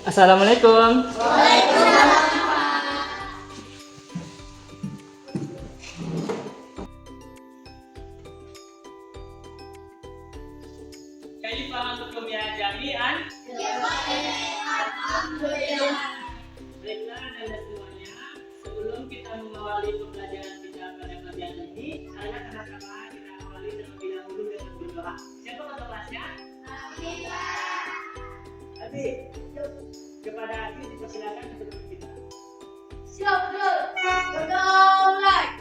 Assalamualaikum. Kaifa antum ya jami'an? Baiklah Anda semuanya, sebelum kita mengawali pembelajaran kita pada pelajaran ini, sama-sama kita awali terlebih dahulu dengan berdoa. Siapa ketua kelasnya? Abi. Kepada Abi dipersilakan untuk berbicara. Siap, berdaulat.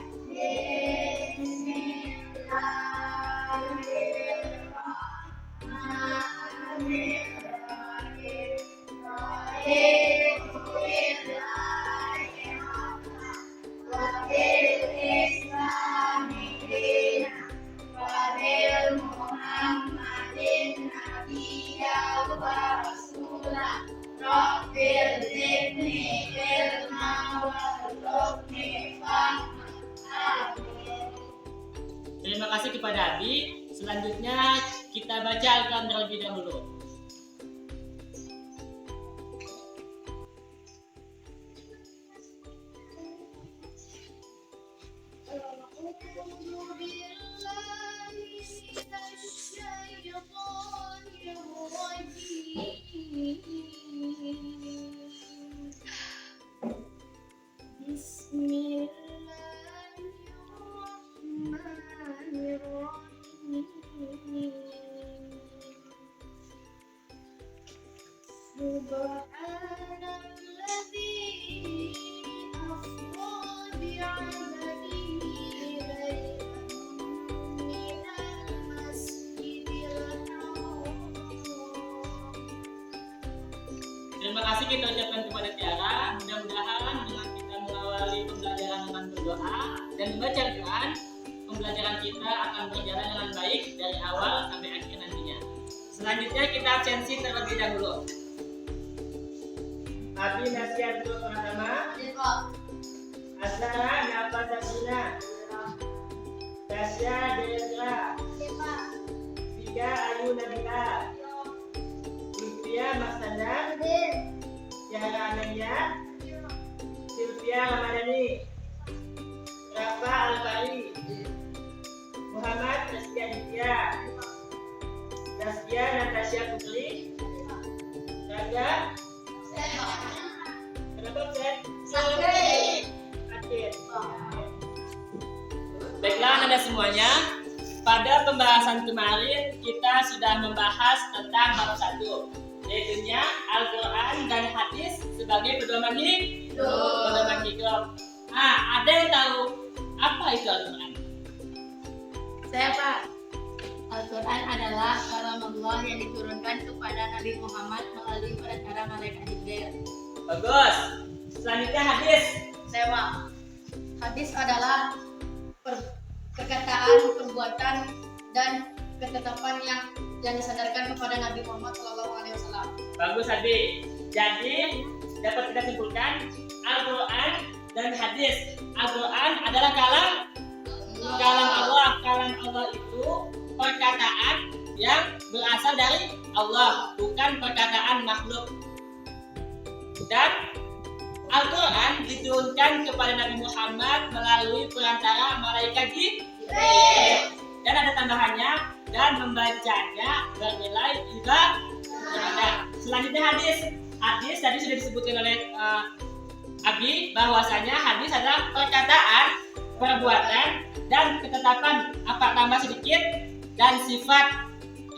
Terima kasih kepada Abi. Selanjutnya kita baca Al-Quran terlebih dahulu. Terima kasih kita ucapkan kepada Tiara. Mudah-mudahan dengan kita mengawali pembelajaran dengan berdoa dan membaca Al-Quran, pembelajaran kita akan berjalan dengan baik dari awal sampai akhir nantinya. Selanjutnya kita absensi terlebih dahulu. Abi nasihat untuk pertama. Asara Nafa Sabrina. Tasya Dera. Tiga Ayu Nabila. Lutfia Maksana. Tiara Ananya. Sylvia Ramadhani. Rafa Alfari. Muhammad Rizky Aditya. Tasya Natasha Putri. Raga. Kenapa Ustaz? Sakit. Baiklah Anda semuanya, pada pembahasan kemarin kita sudah membahas tentang bab 1, yaitu Al-Quran dan hadis sebagai pedoman hidup. Ada yang tahu apa itu Al-Quran? Saya Pak. Al-Quran adalah kalam Allah yang diturunkan kepada Nabi Muhammad melalui perantara malaikat Jibril. Bagus. Selanjutnya hadis. Saya Pak. Hadis adalah perkataan, perbuatan, dan ketetapan yang disandarkan kepada Nabi Muhammad SAW. Bagus Abi. Jadi dapat kita simpulkan Al-Quran dan hadis. Al-Quran adalah kalam Allah. Kalam Allah itu perkataan yang berasal dari Allah, bukan perkataan makhluk. Dan Al-Quran diturunkan kepada Nabi Muhammad melalui perantara malaikat Jibril. Dan ada tambahannya, dan membacanya bernilai ibadah. Selanjutnya hadis. Hadis tadi sudah disebutkan oleh Abi bahwasanya hadis adalah perkataan, perbuatan, dan ketetapan apa tambah sedikit dan sifat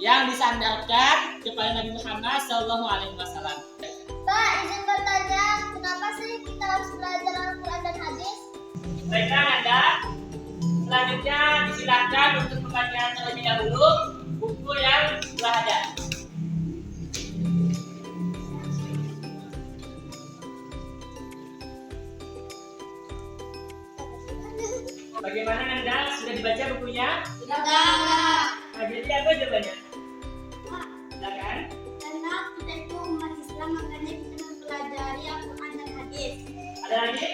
yang disandarkan kepada Nabi Muhammad SAW. Pak, izin bertanya, kenapa sih kita harus belajar Al-Quran dan hadis? Baiklah Anda, selanjutnya disilakan untuk membaca terlebih dahulu buku yang telah ada. Bagaimana Anda? Sudah dibaca bukunya? Sudah. Jadi apa jawabannya? Pak, Silakan. karena kita itu umat Islam, makanya kita mempelajari Al-Quran dan hadis. Ada lagi?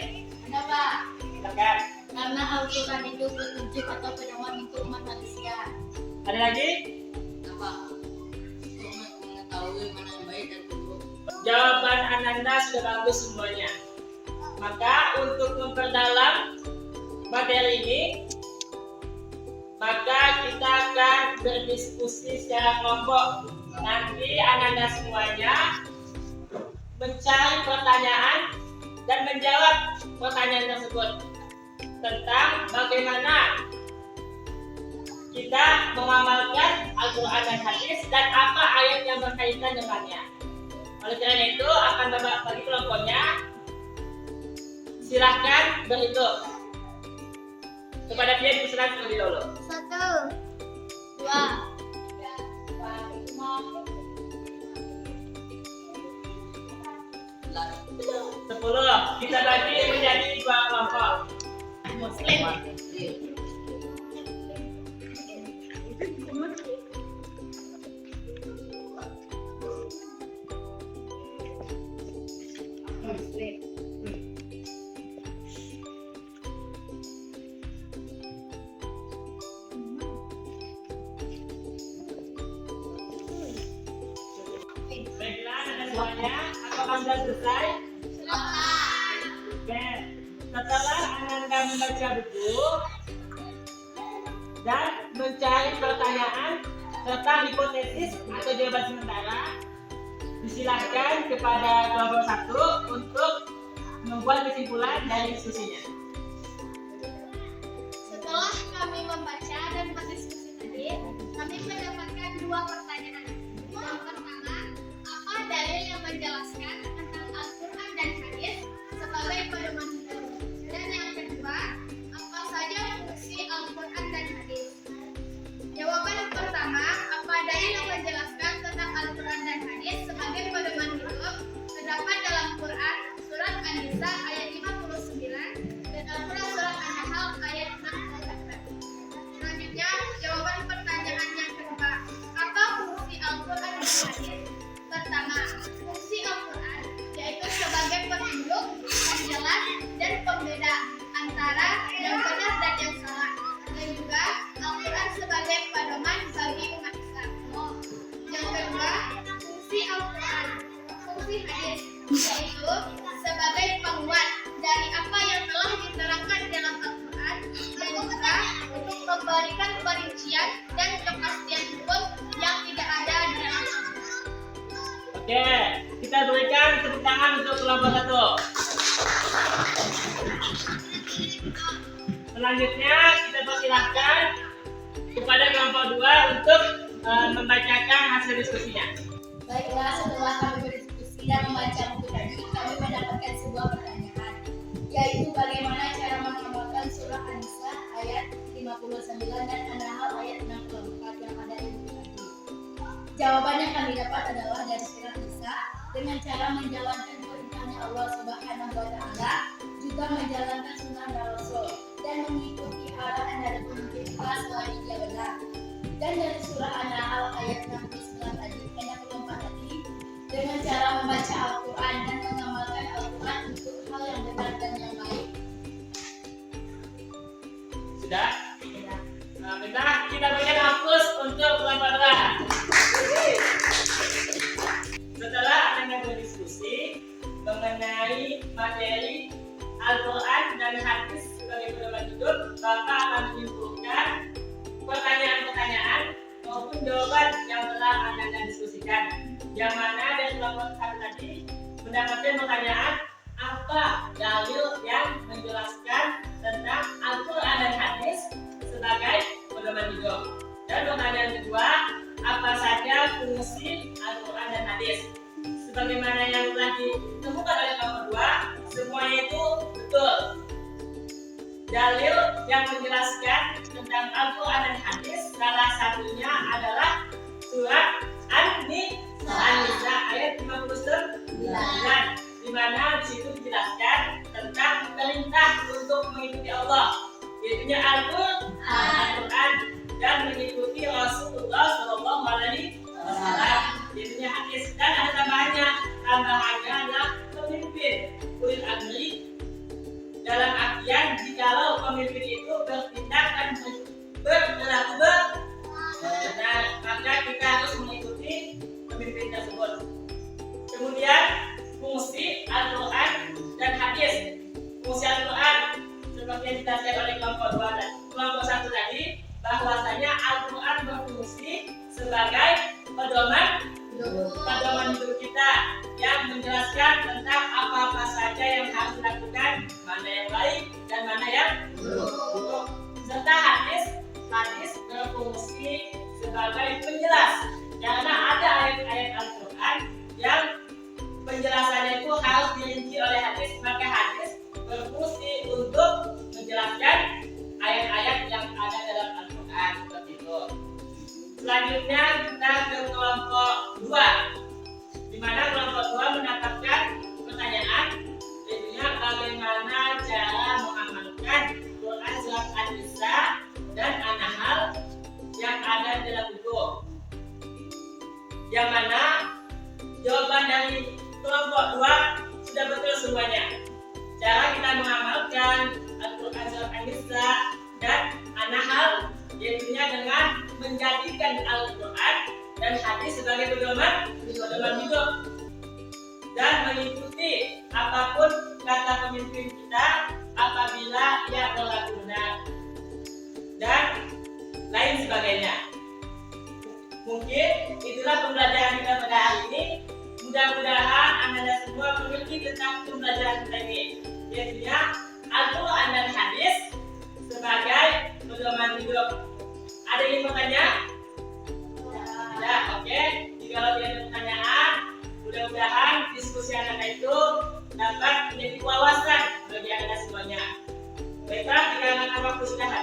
Ada Pak. Silakan. Karena Al-Quran itu petunjuk atau pedoman untuk umat manusia. Ada lagi? Apa? Untuk mengetahui mana yang baik dan buruk. Jawaban ananda sudah bagus semuanya. Maka untuk memperdalam materi ini, maka kita akan berdiskusi secara kelompok. Nanti ananda semuanya mencari pertanyaan dan menjawab pertanyaan tersebut tentang bagaimana kita mengamalkan Al-Quran dan hadis dan apa ayat yang berkaitan dengannya. Oleh karena itu akan bagi kelompoknya. Silahkan berhitung. Kepada dia dipersilakan terlebih dahulu. 1, 2, 10. Kita bagi menjadi 2 kelompok. Muslim. Baiklah, ada semuanya. Apakah sudah selesai? Oke. Setelah Ananda membaca buku dan mencari pertanyaan serta hipotesis atau jawaban sementara, disilahkan kepada kelompok 1 untuk membuat kesimpulan dari diskusinya. Setelah kami membaca dan berdiskusi tadi, kami mendapatkan 2 pertanyaan. Yang pertama, apa dalil yang menjelaskan tentang Al-Quran dan hadis sebagai pedoman hidup? Dan yang kedua, apa saja fungsi Al-Quran dan hadis? Jawaban yang pertama, apa dalil yang menjelaskan tentang Al-Quran dan hadis sebagai pedoman hidup terdapat dalam Quran surat An-Nisa ayat 59 dan Al-Quran surat An-Nahl ayat 68. Selanjutnya, jawaban pertanyaan yang kedua, apa fungsi Al-Quran dan hadis? Pertama, fungsi Al-Quran yaitu sebagai petunjuk, penjelas, dan pembeda antara yang benar dan yang salah. Dan juga Al-Quran sebagai pedoman bagi umat Islam. Yang kedua, fungsi Al-Quran, fungsi hadis yaitu sebagai penguat dari apa yang telah diterangkan dalam Al-Quran dan juga untuk memberikan perincian dan kepastian hukum yang tidak ada di dalam Al-Quran. Oke, kita berikan tepuk tangan untuk kelompok 1. Selanjutnya kita persilahkan kepada kelompok 2 untuk membacakan hasil diskusinya. Baiklah, setelah kami berdiskusi dan membaca buku tadi, kami mendapatkan sebuah pertanyaan, yaitu bagaimana cara mengamalkan surah An-Nisa ayat 59 dan An-Nahl ayat 64 yang ada di buku tadi. Jawaban yang kami dapat adalah dari surat Nisa dengan cara menjalankan perintahnya Allah Subhanahu wa Ta'ala, juga menjalankan sunnah Rasul dan mengikuti arahan dari pemimpin kita selagi dia benar. Dan dari surah An-Nahl ayat 69 tadi yang kelompok tadi dengan cara membaca Al-Quran dan mengamalkan Al-Quran untuk hal yang benar dan yang baik. Sudah? Nah, kita berikan hapus untuk kelompok 2. Setelah Anda berdiskusi mengenai materi Al-Quran dan hadis sebagai pedoman hidup, maka akan menyimpulkan pertanyaan-pertanyaan maupun jawaban yang telah Anda diskusikan. Yang mana dari kelompok 1 tadi mendapatkan pertanyaan, apa dalil yang menjelaskan tentang Al-Quran dan hadis sebagai pedoman hidup? Dan pertanyaan kedua, apa saja fungsi Al-Quran dan hadis? Sebagaimana yang telah ditemukan oleh kelompok 2, semuanya itu betul. Dalil yang menjelaskan tentang Al-Quran dan hadis salah satunya adalah surat An-Nisa ayat 59, di mana di situ dijelaskan tentang perintah untuk mengikuti Allah, yaitu Al-Quran, dan mengikuti Rasulullah Shallallahu Alaihi Wasallam, yaitu hadis. Dan ada tambahannya adalah pemimpin ulil amri, dalam artian jikalau pemimpin itu bertindak dan berperilaku benar, maka kita harus mengikuti pemimpin tersebut. Kemudian fungsi Al-Quran berfungsi sebagai pedoman hidup kita yang menjelaskan tentang apa-apa saja yang harus dilakukan, mana yang baik dan mana yang buruk. Serta hadis berfungsi sebagai penjelas, karena ada ayat-ayat Al-Quran yang penjelasannya itu harus dirinci oleh hadis, maka hadis berfungsi untuk menjelaskan ayat-ayat yang ada dalam Al-Quran seperti itu. Selanjutnya kita ke kelompok 2, di mana kelompok 2 mendapatkan pertanyaan, yaitu bagaimana cara mengamalkan Quran surat An-Nisa dan An-Nahl yang ada di dalam buku. Yang mana jawaban dari kelompok 2 sudah betul semuanya. Cara kita mengamalkan Al-Quran surat An-Nisa dan An-Nahl yaitu dengan menjadikan Al-Quran dan hadis sebagai pedoman hidup dan mengikuti apapun kata pemimpin kita apabila ia berlaku benar dan lain sebagainya. Mungkin itulah pembelajaran kita pada hari ini. Mudah-mudahan Anda semua mengerti tentang pembelajaran kita ini, yaitu Al-Quran dan hadis sebagai pedoman hidup. Ada yang bertanya? Tidak, oke. Jika tidak ada pertanyaan, mudah-mudahan diskusi Anda itu dapat menjadi wawasan bagi Anda semuanya. Baiklah, jika waktu sudah habis.